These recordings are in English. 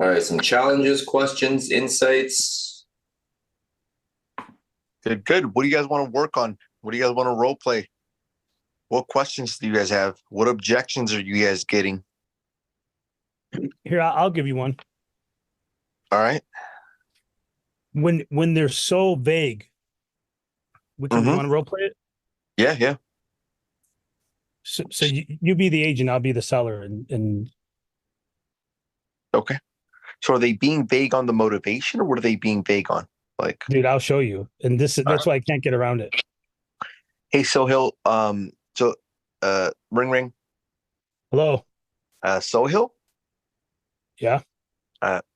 All right, some challenges, questions, insights. Good, good. What do you guys want to work on? What do you guys want to role play? What questions do you guys have? What objections are you guys getting? Here, I'll give you one. All right. When they're so vague, you Mhm. want to role play it? Yeah, yeah. So you be the agent, I'll be the seller, and Okay. So are they being vague on the motivation, or what are they being vague on? Like, dude, I'll show you. And that's why I can't get around it. hey, Sohail, ring ring, Hello. Sohail, Yeah.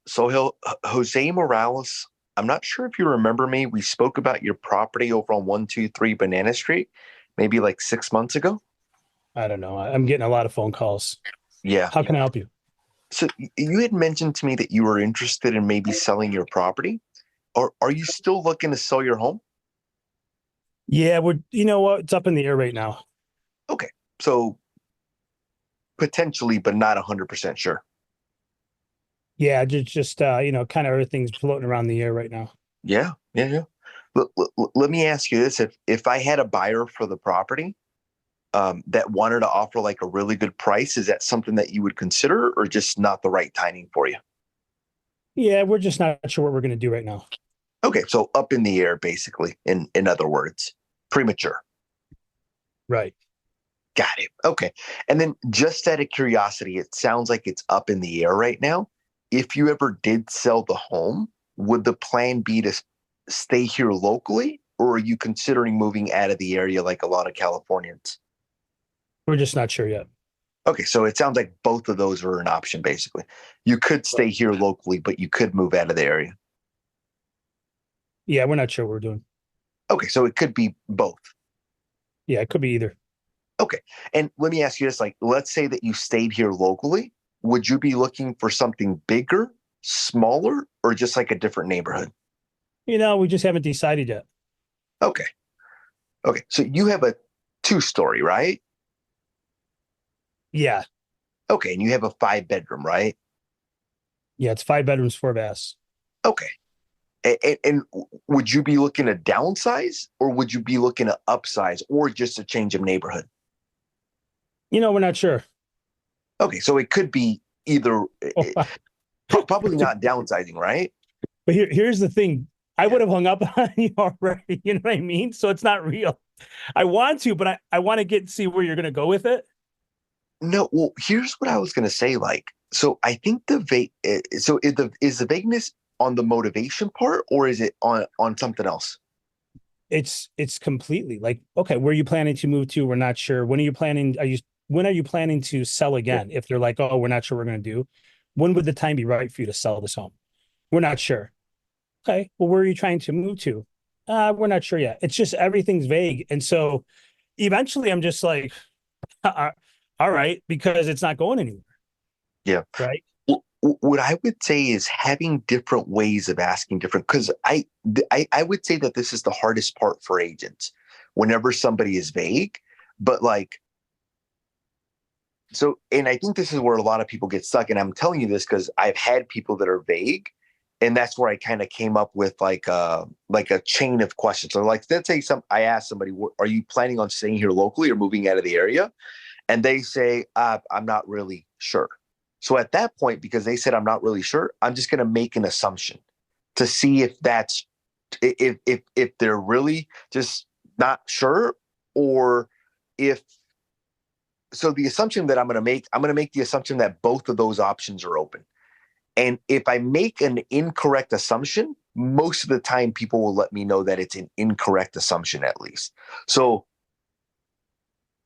Sohail, Jose Morales. I'm not sure if you remember me. We spoke about your property over on 123 Banana Street, maybe like 6 months ago. I don't know. I'm getting a lot of phone calls. Yeah. How can I help you? So you had mentioned to me that you were interested in maybe selling your property. Or are you still looking to sell your home? Yeah, you know what? It's up in the air right now. Okay. So potentially, but not 100% sure. Yeah, just kind of everything's floating around the air right now. Yeah. Yeah. Yeah. Let me ask you this. If I had a buyer for the property that wanted to offer like a really good price, is that something that you would consider or just not the right timing for you? Yeah, we're just not sure what we're going to do right now. Okay. So up in the air, basically, in other words, premature. Right. Got it. Okay. And then just out of curiosity, it sounds like it's up in the air right now. If you ever did sell the home, would the plan be to stay here locally, or are you considering moving out of the area like a lot of Californians? We're just not sure yet. Okay. So it sounds like both of those are an option, basically. You could stay here locally, but you could move out of the area. Yeah, we're not sure what we're doing. Okay. So it could be both. Yeah, it could be either. Okay. And let me ask you this, like, let's say that you stayed here locally. Would you be looking for something bigger, smaller, or just like a different neighborhood? We just haven't decided yet. Okay. Okay. So you have a two-story, right? Yeah. Okay. And you have a 5 bedroom, right? Yeah, it's 5 bedrooms, 4 baths. Okay. And would you be looking to downsize, or would you be looking to upsize, or just a change of neighborhood? We're not sure. Okay. So it could be either, But probably not downsizing, right? here's the thing. I Yeah. would have hung up on you already. You know what I mean? So it's not real. I want to, but I want to see where you're going to go with it. No, well, here's what I was going to say. Like, so I think is the vagueness on the motivation part, or is it on something else? It's completely like, okay, where are you planning to move to? We're not sure. When are you planning to sell again? If they're like, oh, we're not sure what we're going to do. When would the time be right for you to sell this home? We're not sure. Okay. Well, where are you trying to move to? We're not sure yet. It's just everything's vague. And so eventually I'm just like, all right, because it's not going anywhere. Yeah. Right. What I would say is having different ways of asking different, because I would say that this is the hardest part for agents whenever somebody is vague, but like, so, and I think this is where a lot of people get stuck. And I'm telling you this because I've had people that are vague, and that's where I kind of came up with like a chain of questions. So like, let's say I asked somebody, are you planning on staying here locally or moving out of the area? And they say, I'm not really sure. So at that point, because they said I'm not really sure, I'm just going to make an assumption to see if that's if they're really just not sure, or if so. The assumption that I'm going to make the assumption that both of those options are open. And if I make an incorrect assumption, most of the time people will let me know that it's an incorrect assumption at least. So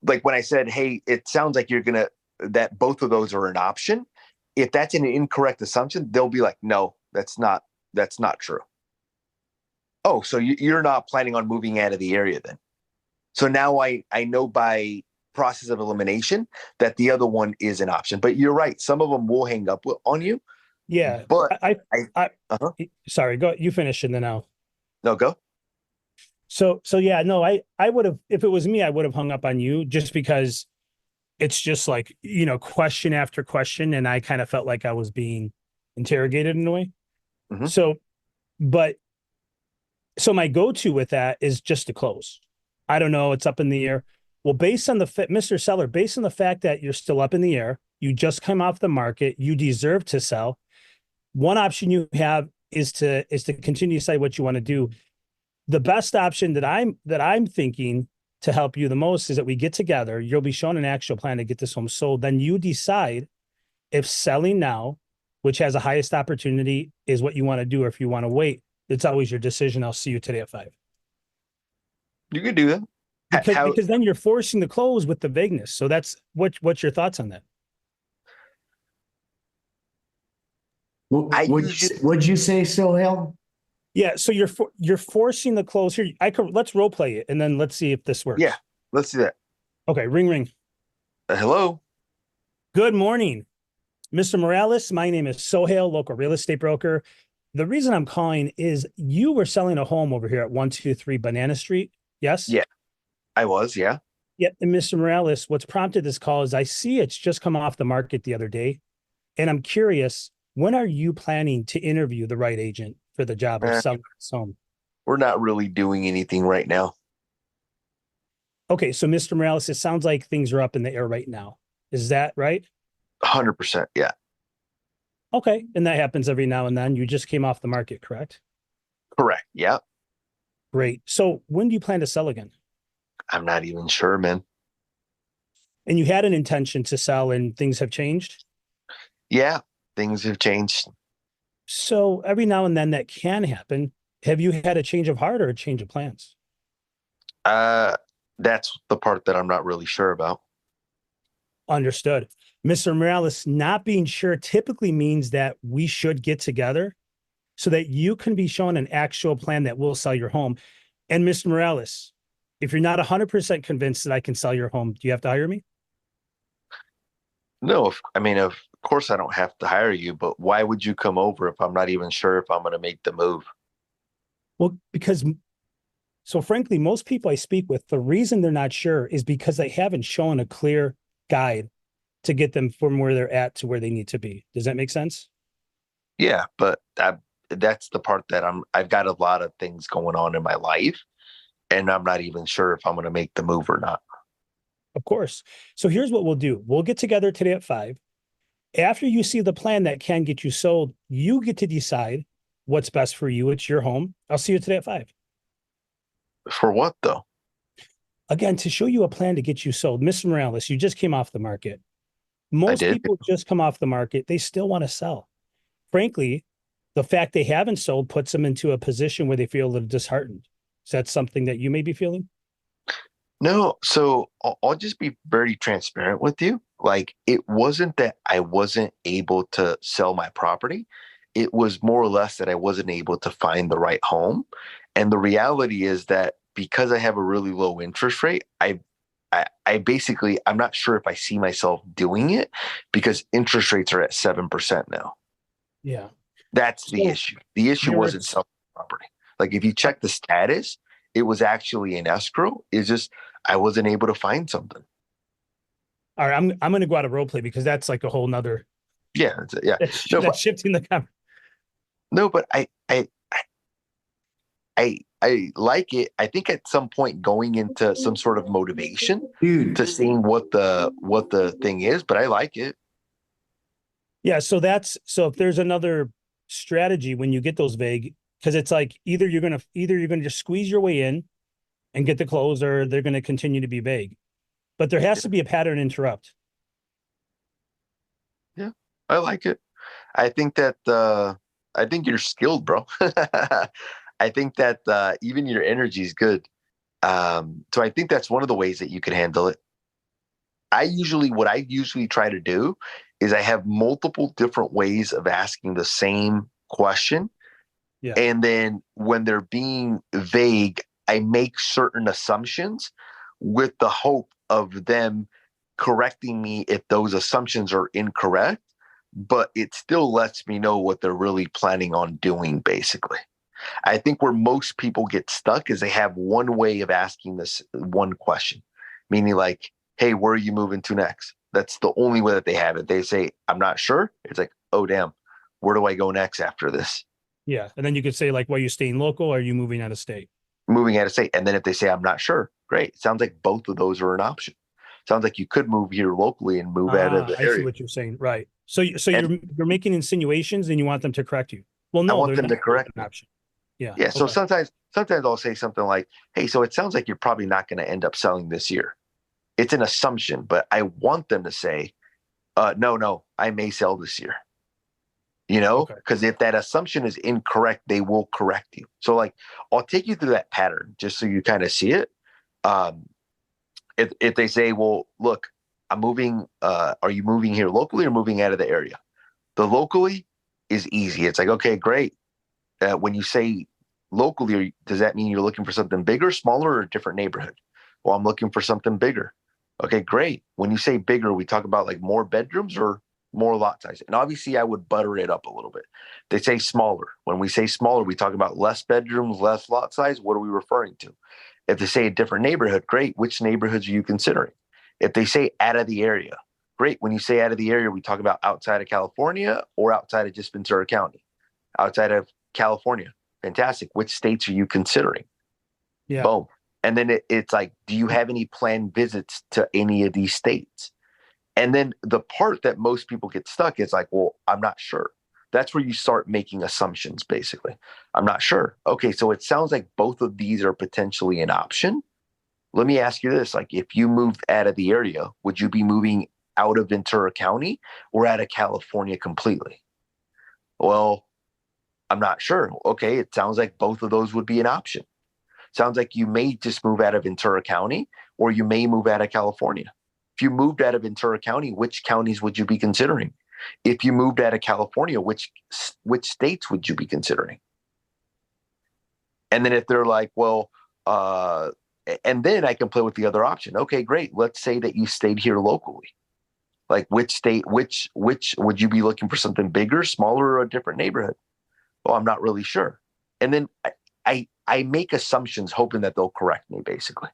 like when I said, hey, it sounds like that both of those are an option. If that's an incorrect assumption, they'll be like, no, that's not true. Oh, so you're not planning on moving out of the area then. So now I know by process of elimination that the other one is an option. But you're right. Some of them will hang up on you. Yeah. But I uh-huh. Sorry, go, you finish and then I'll. No, go. So yeah, no, I would have, if it was me, I would have hung up on you just because it's just like, question after question. And I kind of felt like I was being interrogated in a way. Mhm. So, so my go-to with that is just to close. I don't know. It's up in the air. Well, based on Mr. Seller, based on the fact that you're still up in the air, you just come off the market, you deserve to sell. One option you have is to continue to decide what you want to do. The best option that I'm thinking to help you the most is that we get together. You'll be shown an actual plan to get this home sold. Then you decide if selling now, which has the highest opportunity, is what you want to do, or if you want to wait. It's always your decision. I'll see you today at 5. You can do that. Because then you're forcing the close with the vagueness. So that's what's your thoughts on that? What'd you say, Sohail? Yeah, so you're forcing the close here. Let's role play it and then let's see if this works. Yeah, let's do that. Okay, ring. Hello. Good morning, Mr. Morales. My name is Sohail, local real estate broker. The reason I'm calling is you were selling a home over here at 123 Banana Street. Yes? Yeah, I was. Yeah. Yeah. And Mr. Morales, what's prompted this call is I see it's just come off the market the other day. And I'm curious, when are you planning to interview the right agent for the job of selling this home? We're not really doing anything right now. Okay. So Mr. Morales, it sounds like things are up in the air right now. Is that right? 100%. Yeah. Okay. And that happens every now and then. You just came off the market, correct? Correct. Yeah. Great. So when do you plan to sell again? I'm not even sure, man. And you had an intention to sell and things have changed? Yeah, things have changed. So every now and then that can happen. Have you had a change of heart or a change of plans? That's the part that I'm not really sure about. Understood. Mr. Morales, not being sure typically means that we should get together so that you can be shown an actual plan that will sell your home. And Mr. Morales, if you're not 100% convinced that I can sell your home, do you have to hire me? No, of course I don't have to hire you, but why would you come over if I'm not even sure if I'm going to make the move? Well, so frankly, most people I speak with, the reason they're not sure is because they haven't shown a clear guide to get them from where they're at to where they need to be. Does that make sense? Yeah, but that's the part that I've got a lot of things going on in my life, and I'm not even sure if I'm going to make the move or not. Of course. So here's what we'll do. We'll get together today at 5. After you see the plan that can get you sold, you get to decide what's best for you. It's your home. I'll see you today at 5. For what though? Again, to show you a plan to get you sold. Mr. Morales, you just came off the market. Most people just come off the market. They still want to sell. Frankly, the fact they haven't sold puts them into a position where they feel a little disheartened. Is that something that you may be feeling? No, so I'll just be very transparent with you. Like, it wasn't that I wasn't able to sell my property. It was more or less that I wasn't able to find the right home. And the reality is that because I have a really low interest rate, I basically, I'm not sure if I see myself doing it because interest rates are at 7% now. Yeah. That's the issue. The issue wasn't selling the property. Like, if you check the status, it was actually in escrow. It's just I wasn't able to find something. All right, I'm going to go out of role play because that's like a whole nother. Yeah, yeah. That's shifting the camera. No, but I like it. I think at some point going into some sort of motivation to seeing what the thing is, but I like it. Yeah, so if there's another strategy when you get those vague, because it's like either you're gonna just squeeze your way in and get the close, or they're gonna continue to be vague. But there has to be a pattern interrupt. Yeah, I like it. I think that I think you're skilled, bro. I think that even your energy is good. So I think that's one of the ways that you can handle it. What I usually try to do is I have multiple different ways of asking the same question. Yeah. And then when they're being vague, I make certain assumptions with the hope of them correcting me if those assumptions are incorrect, but it still lets me know what they're really planning on doing, basically. I think where most people get stuck is they have one way of asking this one question, meaning like, hey, where are you moving to next? That's the only way that they have it. They say, I'm not sure. It's like, oh, damn. where do I go next after this? Yeah. And then you could say like, well, you staying local or are you moving out of state? Moving out of state. And then if they say, I'm not sure, great. Sounds like both of those are an option. Sounds like you could move here locally and move out of the I see area. what you're saying. Right. So, And you're making insinuations and you want them to correct you. Well, I no, want they're them to not correct an me. option. Yeah. Yeah. So Okay. sometimes I'll say something like, hey, so it sounds like you're probably not going to end up selling this year. It's an assumption, but I want them to say, no, I may sell this year. Okay. Because if that assumption is incorrect, they will correct you. So like, I'll take you through that pattern just so you kind of see it. If they say, well, look, I'm moving, are you moving here locally or moving out of the area? The locally is easy. It's like, okay, great. When you say locally, does that mean you're looking for something bigger, smaller, or a different neighborhood? Well, I'm looking for something bigger. Okay, great. When you say bigger, we talk about like more bedrooms or more lot size. And obviously I would butter it up a little bit. They say smaller. When we say smaller, we talk about less bedrooms, less lot size. What are we referring to? If they say a different neighborhood, great. Which neighborhoods are you considering? If they say out of the area, great. When you say out of the area, we talk about outside of California or outside of just Ventura County. Outside of California, fantastic. Which states are you considering? Yeah. Boom. And then it's like, do you have any planned visits to any of these states? And then the part that most people get stuck is like, well, I'm not sure. That's where you start making assumptions, basically. I'm not sure. Okay, so it sounds like both of these are potentially an option. Let me ask you this. Like, if you moved out of the area, would you be moving out of Ventura County or out of California completely? Well, I'm not sure. Okay, it sounds like both of those would be an option. Sounds like you may just move out of Ventura County or you may move out of California. If you moved out of Ventura County, which counties would you be considering? If you moved out of California, which states would you be considering? And then if they're like, well, and then I can play with the other option. Okay, great. Let's say that you stayed here locally. Like which state, which would you be looking for something bigger, smaller, or a different neighborhood? Well, I'm not really sure. And then I make assumptions hoping that they'll correct me, basically.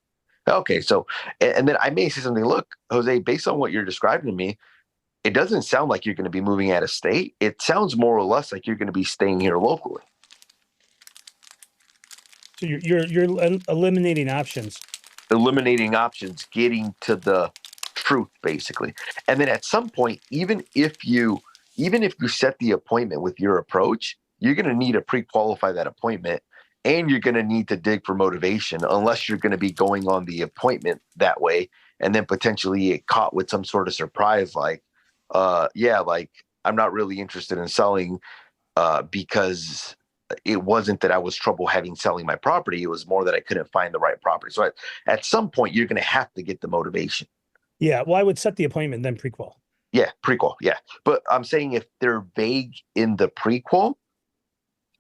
Okay, so, and then I may say something, look, Jose, based on what you're describing to me, it doesn't sound like you're going to be moving out of state. It sounds more or less like you're going to be staying here locally. So you're eliminating options. Eliminating options, getting to the truth, basically. And then at some point, even if you set the appointment with your approach, you're going to need to pre-qualify that appointment, and you're going to need to dig for motivation, unless you're going to be going on the appointment that way and then potentially get caught with some sort of surprise, like, like I'm not really interested in selling because it wasn't that I was trouble selling my property. It was more that I couldn't find the right property. So at some point, you're going to have to get the motivation. Yeah. Well, I would set the appointment, then prequel. Yeah, prequel. Yeah. But I'm saying if they're vague in the prequel,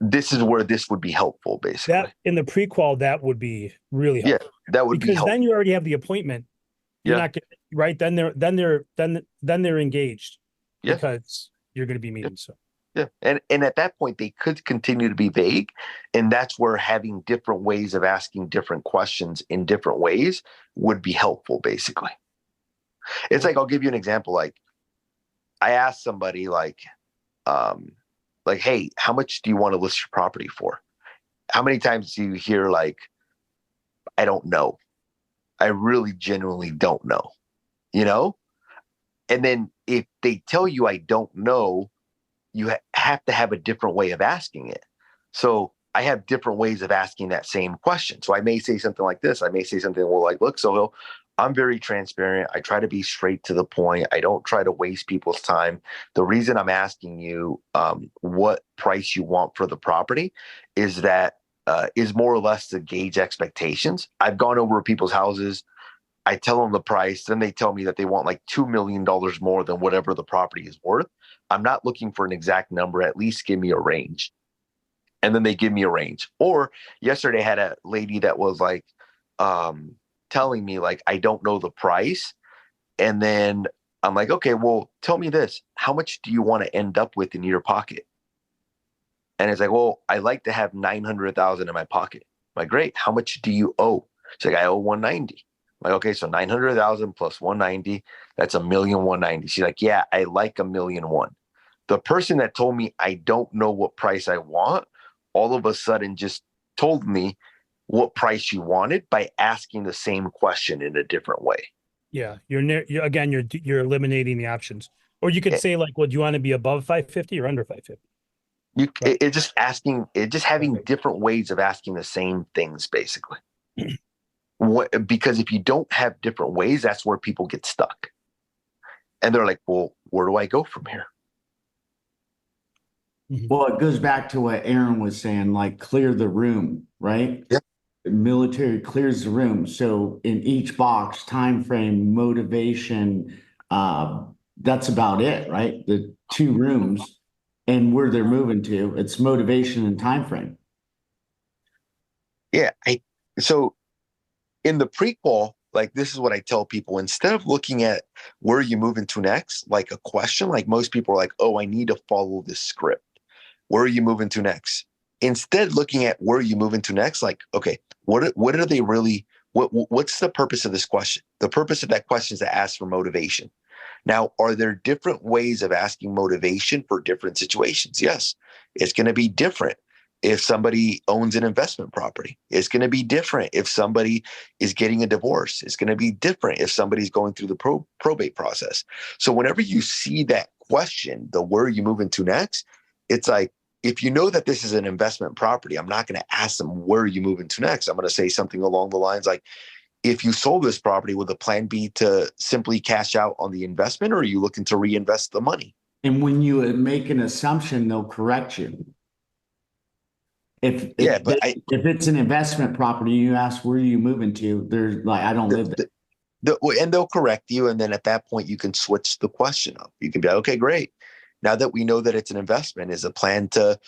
this is where this would be helpful, basically. That in the prequel, that would be really helpful. Yeah, that would be helpful. Because then you already have the appointment. You're not getting, right. Then they're engaged. Yeah. Because you're going to be meeting. So. Yeah. And at that point, they could continue to be vague. And that's where having different ways of asking different questions in different ways would be helpful, basically. It's like, I'll give you an example. Like, I asked somebody like, hey, how much do you want to list your property for? How many times do you hear like, I don't know. I really genuinely don't know, And then if they tell you I don't know, you have to have a different way of asking it. So I have different ways of asking that same question. So I may say something like this. I may say something, well, like, look, Sohail, I'm very transparent. I try to be straight to the point. I don't try to waste people's time. The reason I'm asking you what price you want for the property is that is more or less to gauge expectations. I've gone over people's houses. I tell them the price. Then they tell me that they want like $2 million more than whatever the property is worth. I'm not looking for an exact number. At least give me a range. And then they give me a range. Or yesterday I had a lady that was like, telling me like, I don't know the price. And then I'm like, okay, well, tell me this. How much do you want to end up with in your pocket? And it's like, well, I like to have 900,000 in my pocket. I'm like, great. How much do you owe? She's like, I owe 190. I'm like, okay, so 900,000 plus 190, that's $1,190,000. She's like, yeah, I like $1,100,000. The person that told me I don't know what price I want, all of a sudden just told me what price you wanted by asking the same question in a different way. Yeah, you're eliminating the options. Or you could It, say like, well, do you want to be above 550 or under 550? Right. it just having Right. different ways of asking the same things, basically. Because if you don't have different ways, that's where people get stuck. And they're like, well, where do I go from here? Well, it goes back to what Aaron was saying, like clear the room, right? Yeah. The military clears the room. So in each box, time frame, motivation, that's about it, right? The two rooms and where they're moving to, it's motivation and time frame. Yeah. So in the prequel, like this is what I tell people, instead of looking at where you move into next, like a question, like most people are like, oh, I need to follow this script. Where are you moving to next? Instead, looking at where you move into next, like, okay, what are they really, what's the purpose of this question? The purpose of that question is to ask for motivation. Now, are there different ways of asking motivation for different situations? Yes, it's going to be different if somebody owns an investment property. It's going to be different if somebody is getting a divorce. It's going to be different if somebody's going through the probate process. So whenever you see that question, the where are you moving to next, it's like, if you know that this is an investment property, I'm not going to ask them, where are you moving to next? I'm going to say something along the lines like, if you sold this property, would the plan be to simply cash out on the investment, or are you looking to reinvest the money? And when you make an assumption, they'll correct you. If it's an investment property, you ask where are you moving to, there's like, I don't live there. And they'll correct you. And then at that point, you can switch the question up. You can be like, okay, great. Now that we know that it's an investment, is a plan to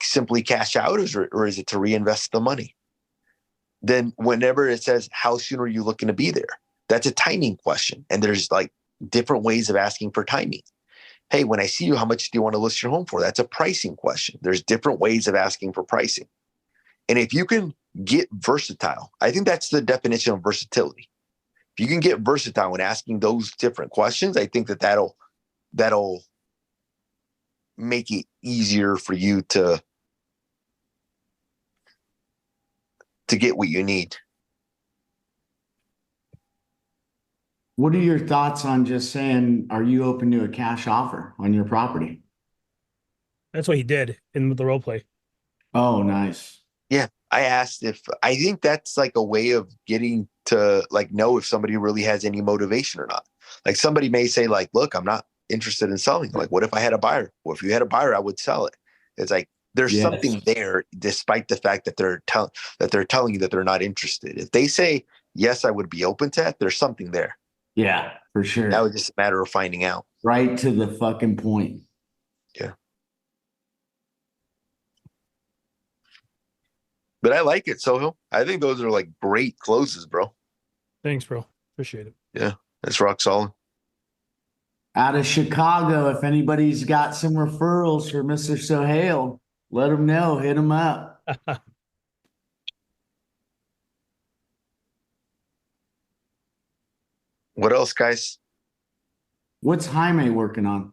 simply cash out, or is it to reinvest the money? Then whenever it says, how soon are you looking to be there? That's a timing question. And there's like different ways of asking for timing. Hey, when I see you, how much do you want to list your home for? That's a pricing question. There's different ways of asking for pricing. And if you can get versatile, I think that's the definition of versatility. If you can get versatile when asking those different questions, I think that'll make it easier for you to get what you need. What are your thoughts on just saying, are you open to a cash offer on your property? That's what he did in the role play. Oh, nice. Yeah. I think that's like a way of getting to like know if somebody really has any motivation or not. Like somebody may say like, look, I'm not interested in selling. Like, what if I had a buyer? Well, if you had a buyer, I would sell it. It's like, there's something there, despite the fact that they're telling you that they're not interested. If they say, yes, I would be open to that, there's something there. Yeah, for sure. Now it's just a matter of finding out. Right to the fucking point. Yeah. But I like it, Sohail. I think those are like great closes, bro. Thanks, bro. Appreciate it. Yeah, that's rock solid. Out of Chicago, if anybody's got some referrals for Mr. Sohail, let him know. Hit him up. What else, guys? What's Jaime working on?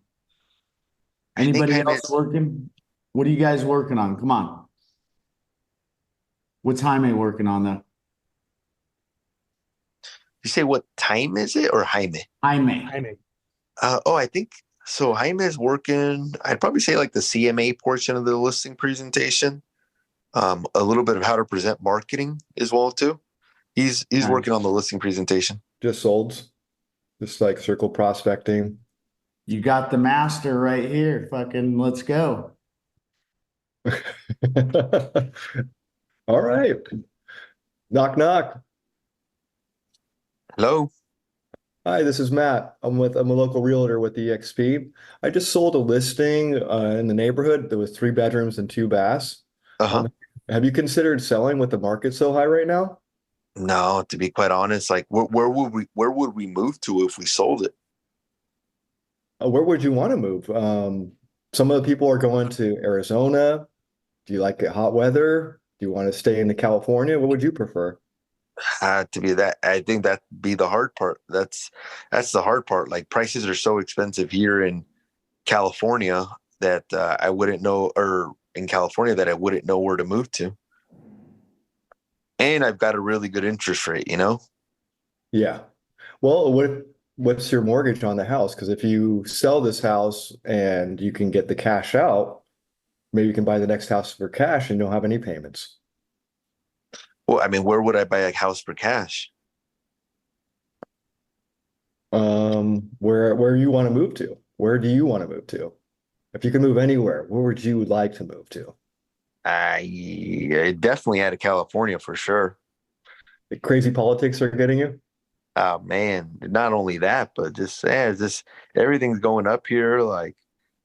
Anybody else working? What are you guys working on? Come on. What's Jaime working on though? You say what time is it, or Jaime? Jaime. I think so. Jaime is working. I'd probably say like the CMA portion of the listing presentation. A little bit of how to present marketing as well too. He's Nice. working on the listing presentation. Just sold. Just like circle prospecting. You got the master right here. Fucking let's go. All right. Knock, knock. Hello. Hi, this is Matt. I'm a local realtor with EXP. I just sold a listing in the neighborhood. There was 3 bedrooms and 2 baths. Uh-huh. Have you considered selling with the market so high right now? No, to be quite honest, like where would we move to if we sold it? Where would you want to move? Some of the people are going to Arizona. Do you like it hot weather? Do you want to stay in California? What would you prefer? To be that, I think that be the hard part. That's the hard part. Like prices are so expensive here in California that I wouldn't know, or in California that I wouldn't know where to move to. And I've got a really good interest rate, you know? Yeah. Well, what's your mortgage on the house? Because if you sell this house and you can get the cash out, maybe you can buy the next house for cash and you don't have any payments. Well, I mean, where would I buy a house for cash? Where you want to move to? Where do you want to move to? If you could move anywhere, where would you like to move to? I definitely out of California for sure. The crazy politics are getting you? Oh man, not only that, but just everything's going up here. Like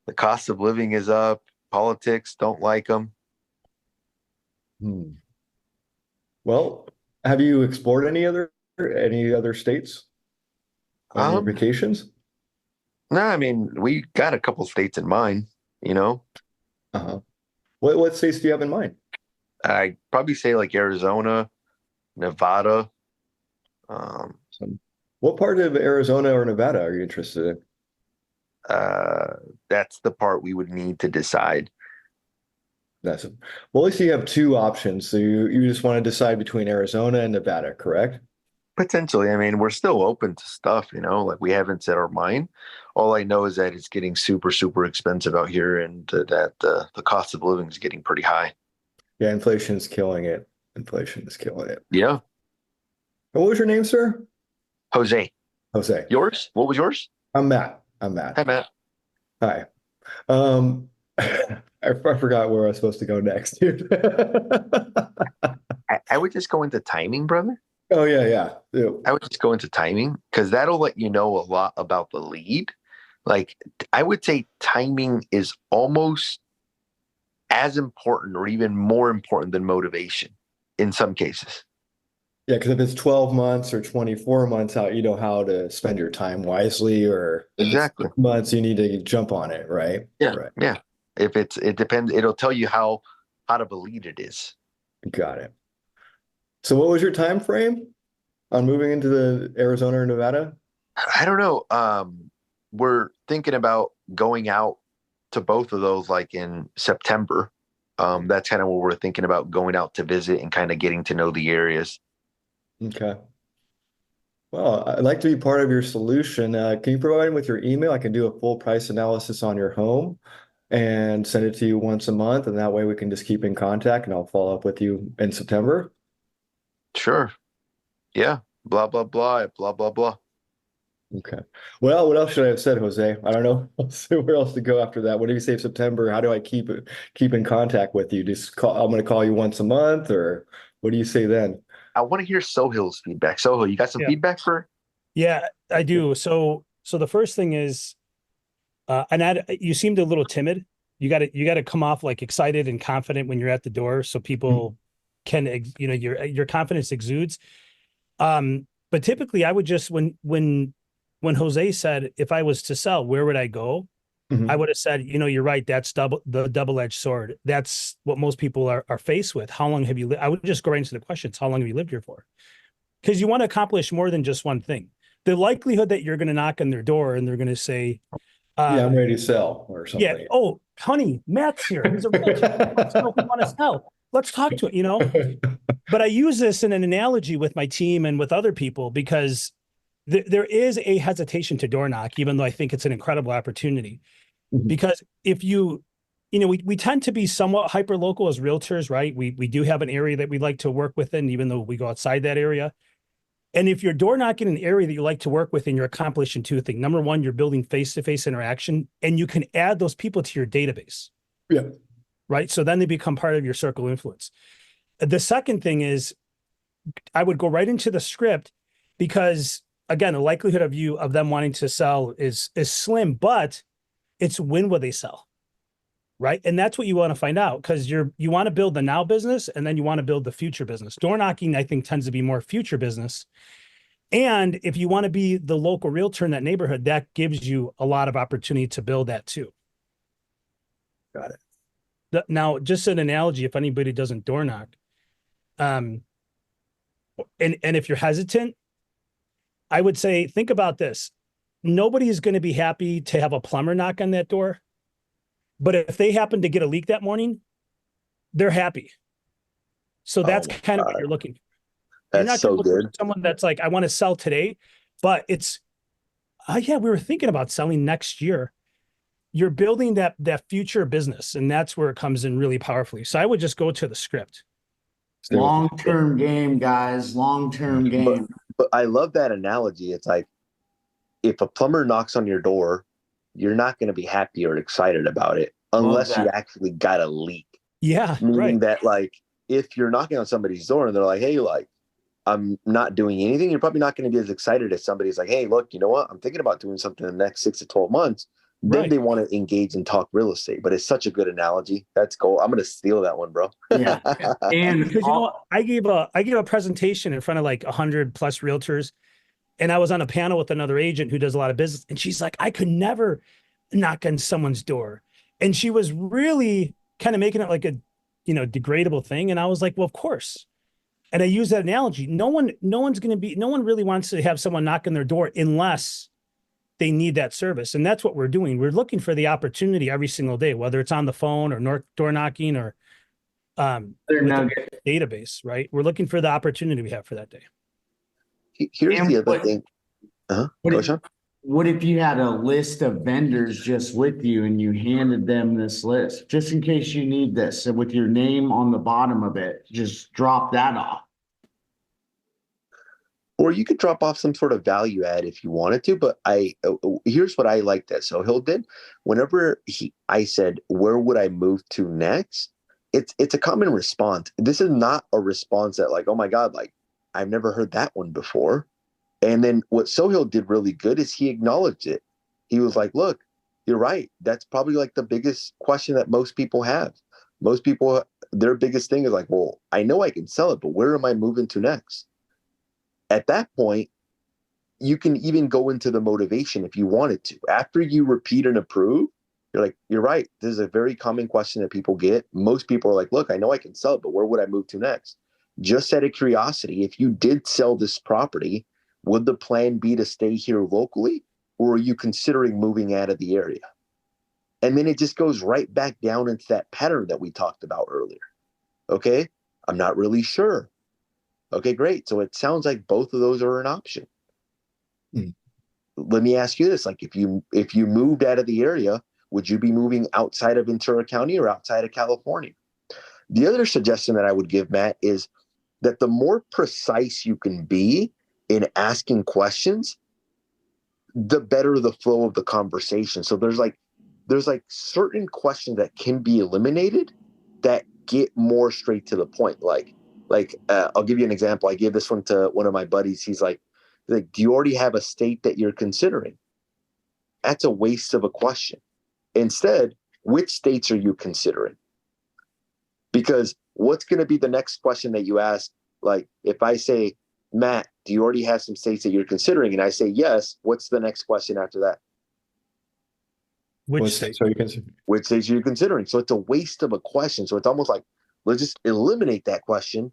the cost of living is up. Politics don't like them. Hmm. Well, have you explored any other states on your Um, vacations? no, I mean we got a couple states in mind. You know, Uh-huh. What states do you have in mind? I probably say like Arizona, Nevada. Um, Some, what part of Arizona or Nevada are you interested in? uh, that's the part we would need to decide. That's well, at least you have two options. So you just want to decide between Arizona and Nevada, correct? Potentially, I mean, we're still open to stuff, you know, like we haven't set our mind. All I know is that it's getting super, super expensive out here and that the cost of living is getting pretty high. Yeah, inflation is killing it. Inflation is killing it. Yeah. And what was your name, sir? Jose, Jose. yours? What was yours? I'm Matt. I'm Matt. Hi, Matt. Hi. I forgot where I was supposed to go next, dude. I would just go into timing, brother. Oh yeah. I would just go into timing because that'll let you know a lot about the lead. Like, I would say timing is almost as important or even more important than motivation in some cases. Yeah, because if it's 12 months or 24 months out, you know how to spend your time wisely, or Exactly. months you need to jump on it, right? Yeah. Right. Yeah. It depends. It'll tell you how hot of a lead it is. Got it. So what was your time frame on moving into the Arizona or Nevada? I don't know. We're thinking about going out to both of those like in September. That's kind of what we're thinking about going out to visit and kind of getting to know the areas. Okay. Well, I'd like to be part of your solution. Can you provide me with your email? I can do a full price analysis on your home and send it to you once a month, and that way we can just keep in contact, and I'll follow up with you in September. Sure. Yeah. Blah, blah, blah, blah, blah, blah. Okay. Well, what else should I have said, Jose? I don't know. Let's see where else to go after that. What do you say September? How do I keep in contact with you? Just call, I'm going to call you once a month, or what do you say then? I want to hear Sohil's feedback. Sohil, you got some Yeah. feedback for? Yeah, I do. So the first thing is, you seemed a little timid. You got to come off like excited and confident when you're at the door, so people can, your confidence exudes. But typically, I would just when Jose said, if I was to sell, where would I go? Mhm. I would have said, you're right. That's the double-edged sword. That's what most people are faced with. How long have you lived? I would just go right into the questions. How long have you lived here for? Because you want to accomplish more than just one thing. The likelihood that you're going to knock on their door and they're going to say, Yeah, I'm ready to sell or yeah, something. oh, honey, Matt's here. He's a realtor. Let's know if you want to sell. Let's talk to it, But I use this in an analogy with my team and with other people because there is a hesitation to door knock, even though I think it's an incredible opportunity. Mhm. Because if we tend to be somewhat hyper local as realtors, right? We do have an area that we like to work within, even though we go outside that area. And if you're door knocking an area that you like to work with, and you're accomplishing two things. Number one, you're building face-to-face interaction, and you can add those people to your database. Yeah. Right. So then they become part of your circle of influence. The second thing is I would go right into the script because, again, the likelihood of them wanting to sell is slim, but it's when will they sell? Right. And that's what you want to find out, because you want to build the now business, and then you want to build the future business. Door knocking, I think, tends to be more future business. And if you want to be the local realtor in that neighborhood, that gives you a lot of opportunity to build that too. Got it. Now, just an analogy, if anybody doesn't door knock, And if you're hesitant, I would say, think about this. Nobody is going to be happy to have a plumber knock on that door. But if they happen to get a leak that morning, they're happy. So that's my kind of what God. you're looking for. You're That's not so going to look good. for someone that's like, I want to sell today, but it's, yeah, we were thinking about selling next year. You're building that future business, and that's where it comes in really powerfully. So I would just go to the script. Long-term game, guys, long-term game. But I love that analogy. It's like, if a plumber knocks on your door, you're not going to be happy or excited about it unless you that. actually got a leak. Yeah, Meaning right. that, like, if you're knocking on somebody's door and they're like, hey, like, I'm not doing anything, you're probably not going to be as excited as somebody's like, hey, look, you know what? I'm thinking about doing something in the next 6 to 12 months. Then Right. they want to engage and talk real estate. But it's such a good analogy. That's cool. I'm going to steal that one, bro. Yeah. And Because you know what? I gave a presentation in front of like 100 plus realtors, and I was on a panel with another agent who does a lot of business, and she's like, I could never knock on someone's door. And she was really kind of making it like a, degradable thing. And I was like, well, of course. And I use that analogy. No one really wants to have someone knock on their door unless they need that service. And that's what we're doing. We're looking for the opportunity every single day, whether it's on the phone or door knocking or with the database, right? We're looking for the opportunity we have for that day. Here's the other thing. What if you had a list of vendors just with you and you handed them this list, just in case you need this, and with your name on the bottom of it, just drop that off. Or you could drop off some sort of value add if you wanted to, but here's what I like that. So Hill did, whenever I said, where would I move to next? It's a common response. This is not a response that like, oh my God, like I've never heard that one before. And then what Sohail did really good is he acknowledged it. He was like, look, you're right. That's probably like the biggest question that most people have. Most people, their biggest thing is like, well, I know I can sell it, but where am I moving to next? At that point, you can even go into the motivation if you wanted to. After you repeat and approve, you're like, you're right. This is a very common question that people get. Most people are like, look, I know I can sell it, but where would I move to next? Just out of curiosity, if you did sell this property, would the plan be to stay here locally, or are you considering moving out of the area? And then it just goes right back down into that pattern that we talked about earlier. Okay, I'm not really sure. Okay, great. So it sounds like both of those are an option. Let me ask you this: like, if you moved out of the area, would you be moving outside of Ventura County or outside of California? The other suggestion that I would give, Matt, is that the more precise you can be in asking questions, the better the flow of the conversation. So there's like certain questions that can be eliminated that get more straight to the point. Like I'll give you an example. I gave this one to one of my buddies. He's like, do you already have a state that you're considering? That's a waste of a question. Instead, which states are you considering? Because what's going to be the next question that you ask? Like if I say, Matt, do you already have some states that you're considering? And I say, yes. What's the next question after that? Which state? Which states are you considering? So it's a waste of a question. So it's almost like, let's just eliminate that question,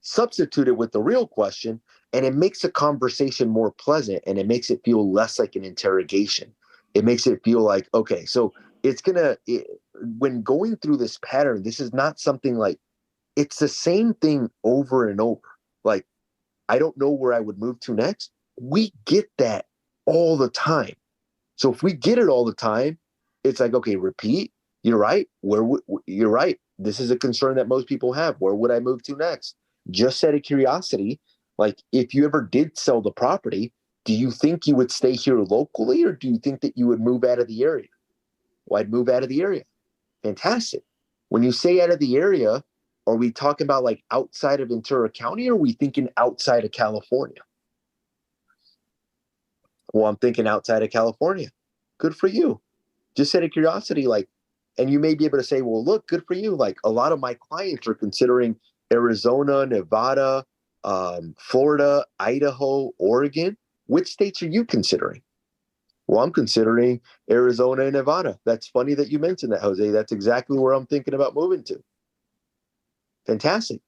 substitute it with the real question, and it makes the conversation more pleasant, and it makes it feel less like an interrogation. It makes it feel like, okay, so when going through this pattern, this is not something like, it's the same thing over and over. Like, I don't know where I would move to next. We get that all the time. So if we get it all the time, it's like, okay, repeat. You're right. You're right. This is a concern that most people have. Where would I move to next? Just out of curiosity, like if you ever did sell the property, do you think you would stay here locally, or do you think that you would move out of the area? Well, I'd move out of the area. Fantastic. When you say out of the area, are we talking about like outside of Ventura County, or are we thinking outside of California? Well, I'm thinking outside of California. Good for you. Just out of curiosity, like, and you may be able to say, well, look, good for you. Like a lot of my clients are considering Arizona, Nevada, Florida, Idaho, Oregon. Which states are you considering? Well, I'm considering Arizona and Nevada. That's funny that you mentioned that, Jose. That's exactly where I'm thinking about moving to. Fantastic.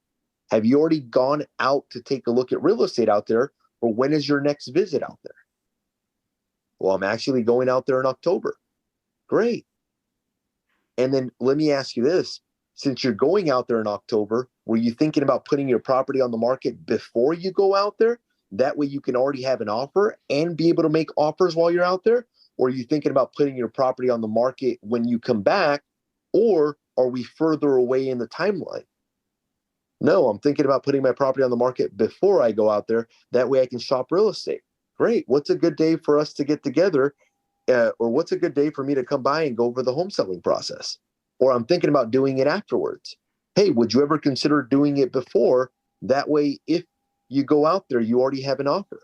Have you already gone out to take a look at real estate out there? Or when is your next visit out there? Well, I'm actually going out there in October. Great. And then let me ask you this. Since you're going out there in October, were you thinking about putting your property on the market before you go out there? That way you can already have an offer and be able to make offers while you're out there? Or are you thinking about putting your property on the market when you come back? Or are we further away in the timeline? No, I'm thinking about putting my property on the market before I go out there. That way I can shop real estate. Great. What's a good day for us to get together? Or what's a good day for me to come by and go over the home selling process? Or I'm thinking about doing it afterwards. Hey, would you ever consider doing it before? That way, if you go out there, you already have an offer.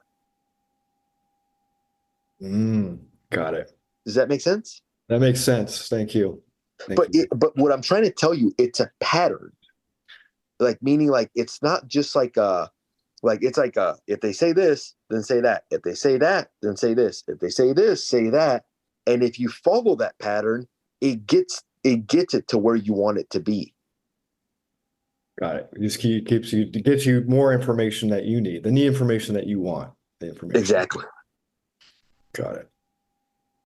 Got it. Does that make sense? That makes sense. Thank you. But what I'm trying to tell you, it's a pattern. Like, meaning like, it's not just like it's like if they say this, then say that. If they say that, then say this. If they say this, say that. And if you follow that pattern, it gets it to where you want it to be. Got it. It just gets you more information that you need, the information that you want. The information. Exactly. Got it.